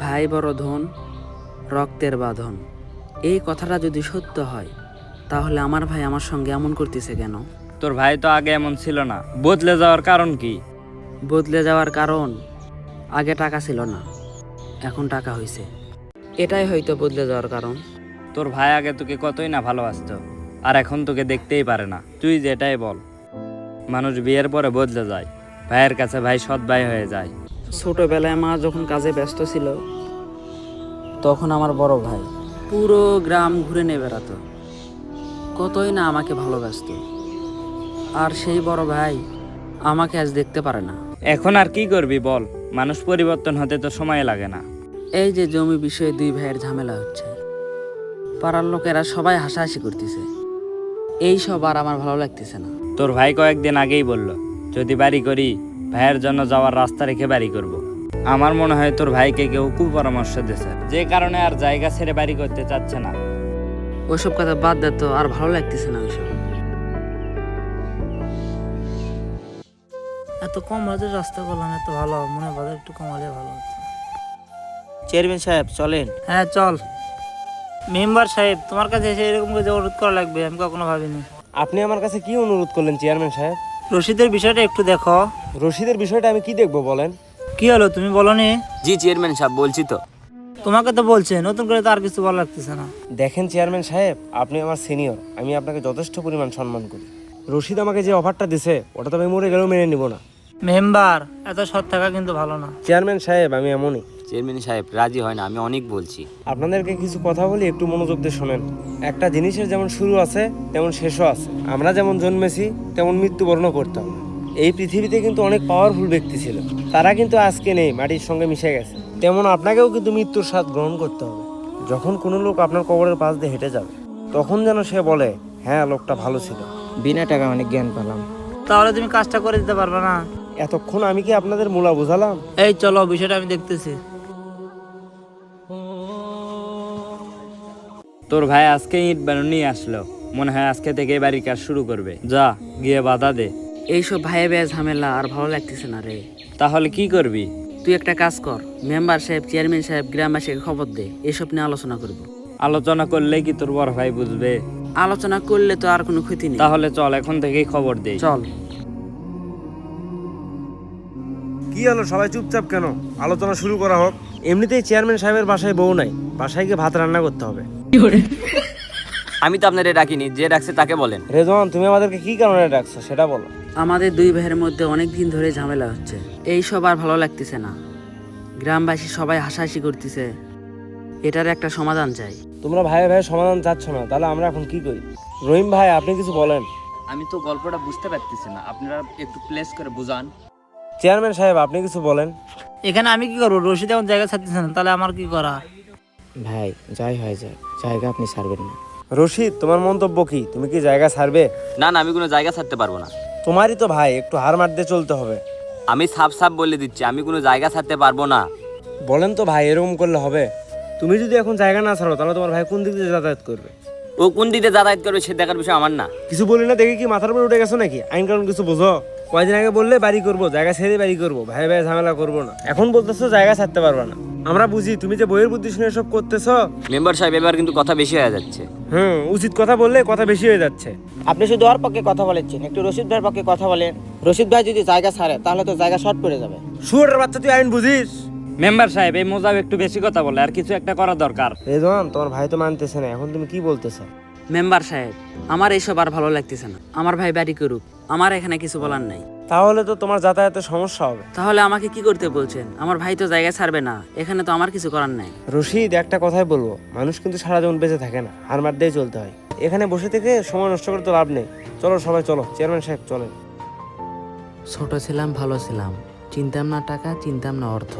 ভাই বড় ধন, রক্তের বাঁধন। এই কথাটা যদি সত্য হয় তাহলে আমার ভাই আমার সঙ্গে এমন করতেছে কেন? তোর ভাই তো আগে এমন ছিল না, বদলে যাওয়ার কারণ কি? বদলে যাওয়ার কারণ, আগে টাকা ছিল না, এখন টাকা হয়েছে। এটাই হয়তো বদলে যাওয়ার কারণ। তোর ভাই আগে তোকে কতই না ভালোবাসতো, আর এখন তোকে দেখতেই পারে না। তুই যেটাই বল, মানুষ বিয়ের পরে বদলে যায়। ভাইয়ের কাছে ভাই সৎ ভাই হয়ে যায়। ছোটবেলায় মা যখন কাজে ব্যস্ত ছিল তখন আমার বড় ভাই পুরো গ্রাম ঘুরে নিয়ে বেড়াতো, কতই না আমাকে ভালোবাসতো। আর সেই বড় ভাই আমাকে আজ দেখতে পারে না। এখন আর কি করবি বল, মানুষ পরিবর্তন হতে তো সময় লাগে না। এই যে জমি বিষয়ে দুই ভাইয়ের ঝামেলা হচ্ছে, পাড়ার লোকেরা সবাই হাসাহাসি করতেছে, এই সব আর আমার ভালো লাগতেছে না। তোর ভাই কয়েকদিন আগেই বলল, যদি বাড়ি করি ভাইয়ের জন্য যাওয়ার রাস্তা রেখে বাড়ি করব। আমার মনে হয় তোর ভাইকে কেউ কুপরামর্শ দিয়েছে, যে কারণে আর জায়গা ছেড়ে বাড়ি করতে চাচ্ছে না। ওইসব কথা বাদ দে তো, আর ভালো লাগতেছে না ওইসব। এত কম বাজেট রাস্তা করলাম, এত ভালো মনে হয় বাজেট একটু কমালে ভালো হতো। চেয়ারম্যান সাহেব চলেন। হ্যাঁ চল। মেম্বার সাহেব, তোমার কাছে এসে এরকম করে অনুরোধ করা লাগবে আমি কখনো ভাবিনি। আপনি আমার কাছে কি অনুরোধ করলেন চেয়ারম্যান সাহেব? রশিদের বিষয়টা একটু দেখো। রশিদের বিষয়টা আমি কি দেখবো বলেন? কি হলো তুমি বলনি? জি চেয়ারম্যান সাহেব, বলছি তো। তোমাকে তো বলছে, নতুন করে তো আর কিছু ভালো লাগতেছে না। দেখেন চেয়ারম্যান সাহেব, আপনি আমার সিনিয়র, আমি আপনাকে যথেষ্ট পরিমাণ সম্মান করি। রশিদ আমাকে যে অফারটা দিছে ওটা তো আমি মরে গেলেও মেনে নিব না। মেম্বার, এত সৎ থাকা কিন্তু ভালো না। চেয়ারম্যান সাহেব আমি এমনই। চেয়ারম্যান সাহেব রাজি হয় না, আমি অনেক বলছি। আপনাদেরকে কিছু কথা বলি, একটু মনোযোগ দিয়ে শোনেন। একটা জিনিসের যেমন শুরু আছে তেমন শেষও আছে। আমরা যেমন জন্মেছি তেমন মৃত্যুবরণ করতে হবে। এই পৃথিবীতে কিন্তু অনেক পাওয়ারফুল ব্যক্তি ছিল, তারা কিন্তু আজকে নেই, মাটির সঙ্গে মিশে গেছে। তেমন আপনাকেও কিন্তু মৃত্যুর স্বাদ গ্রহণ করতে হবে। যখন কোনো লোক আপনার কবরের পাশ দিয়ে হেঁটে যাবে তখন যেন সে বলে, হ্যাঁ লোকটা ভালো ছিল, বিনা টাকা অনেক জ্ঞান পেলাম। তাহলে তুমি কাজটা করে দিতে পারবে না? এতক্ষণ আমি কি আপনাদের মূলা বোঝালাম? এই চলো, বিষয়টা আমি দেখতেছি। তোর ভাই আজকে ইট বালু নিয়ে আসলো, মনে হয় আজকে থেকে বাড়ির কাজ শুরু করবে। যা গিয়ে বাধা দে। এইসব ভাইয়ে ভাইয়ে ঝামেলা আর ভালো লাগতেছে না রে। তাহলে কি করবি? তুই একটা কাজ কর, মেম্বার সাহেব, চেয়ারম্যান সাহেব, গ্রামবাসীকে খবর দে, এসব নিয়ে আলোচনা করব। আলোচনা করলে কি তোর বড় ভাই বুঝবে? আলোচনা করলে তো আর কোনো ক্ষতি নেই। তাহলে চল এখন থেকেই খবর দে। চল। কি হলো, সবাই চুপচাপ কেন? আলোচনা শুরু করা হোক। এমনিতেই চেয়ারম্যান সাহেবের বাসায় বউ নাই, বাসায় গিয়ে ভাত রান্না করতে হবে। আমি তো আপনাদের ডাকিনি, যে ডাকছে তাকে বলেন। রেজওয়ান, তুমি আমাদেরকে কি কারণে ডাকছো সেটা বলো। আমাদের দুই ভাইয়ের মধ্যে অনেক দিন ধরে ঝামেলা হচ্ছে, এই সব আর ভালো লাগতেছে না। গ্রামবাসী সবাই হাসাহাসি করতেছে, এটার একটা সমাধান চাই। তোমরা ভাই ভাই সমাধান চাচ্ছ না, তাহলে আমরা এখন কি করি? রহিম ভাই, আপনি কিছু বলেন। আমি তো গল্পটা বুঝতে পারতেছি না, আপনারা একটু প্লেস করে বুঝান। চেয়ারম্যান সাহেব আপনি কিছু বলেন। এখানে আমি কি করবো? রশিদ এখন জায়গা ছাড়তেছে না, তাহলে আমার কি করা? ভাই যাই হয়ে যায়, জায়গা আপনি ছাড়বেন না। রশিদ, তোমার মন্তব্য কি? তুমি কি জায়গা ছাড়বে? না না, আমি কোনো জায়গা ছাড়তে পারবো না। তোমারই তো ভাই, একটু হার মারতে চলতে হবে। আমি সাফ সাফ বলে দিচ্ছি, আমি কোনো জায়গা ছাড়তে পারবো না। বলেন তো ভাই, এরকম করলে হবে? তুমি যদি এখন জায়গা না ছাড়ো তাহলে তোমার ভাই কোন দিক দিয়ে যাতায়াত করবে? ও কোন দিকে যাতায়াত করবে সে দেখার বিষয় আমার না। কিছু বলি না দেখে কি মাথার উপর উঠে গেছো নাকি? আইন কানুন কিছু বোঝো? কয়দিন আগে বললে বাড়ি করবো, জায়গা ছেড়ে বাড়ি করবো, ভাই ভাই ঝামেলা করবো না, এখন বলতেছো জায়গা ছাড়তে পারবা না। আমরা বুঝি তুমি যে বইয়ের বুদ্ধি শুনে সব করতেছো। মেম্বার সাহেব এবার কিন্তু কথা বেশি হয়ে যাচ্ছে। উচিত কথা বললে কথা বেশি হয়ে যাচ্ছে। আপনি শুধু ওর পক্ষে কথা বলেছেন, একটু রশিদ ভাইয়ের পক্ষে কথা বলেন। রশিদ ভাই যদি জায়গা ছাড়ে তাহলে তো জায়গা শর্ট পড়ে যাবে। শুয়োরের বাচ্চা, তুই আইন বুঝিস? মেম্বার সাহেব, এই মোজাব একটু বেশি কথা বলে, আর কিছু একটা করা দরকার। রেজওয়ান, তোমার ভাই তো মানতেছে না, এখন তুমি কি বলতেছো? মেম্বার সাহেব, আমার এইসব আর ভালো লাগতেছে না। আমার ভাই বাড়ি করুক, আমার এখানে কিছু বলার নাই। তাহলে তো তোমার যাতায়াতের সমস্যা হবে। তাহলে আমাকে কি করতে বলছেন? আমার ভাই তো জায়গা ছাড়বে না, এখানে তো আমার কিছু করার নাই। রশিদ, একটা কথাই বলবো, মানুষ কিন্তু সারা জীবন বেঁচে থাকে না, হার মার দিয়ে চলতে হয়। এখানে বসে থেকে সময় নষ্ট করে তো লাভ নেই। চলো সবাই চলো, চেয়ারম্যান সাহেব চলেন। ছোট ছিলাম, ভালো ছিলাম, চিনতাম না টাকা, চিনতাম না অর্থ,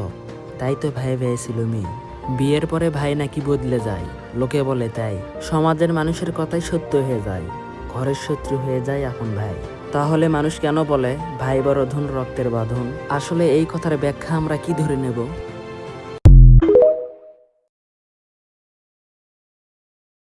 তাই তো ভাই ভাই ছিল মেয়ে। বিয়ের পরে ভাই নাকি বদলে যায়, লোকে বলে তাই। সমাজের মানুষের কথাই সত্য হয়ে যায়, ঘরের শত্রু হয়ে যায় আপন ভাই। তাহলে মানুষ কেন বলে ভাই বড় ধন, রক্তের বাঁধন? আসলে এই কথার ব্যাখ্যা আমরা কি ধরে নেব?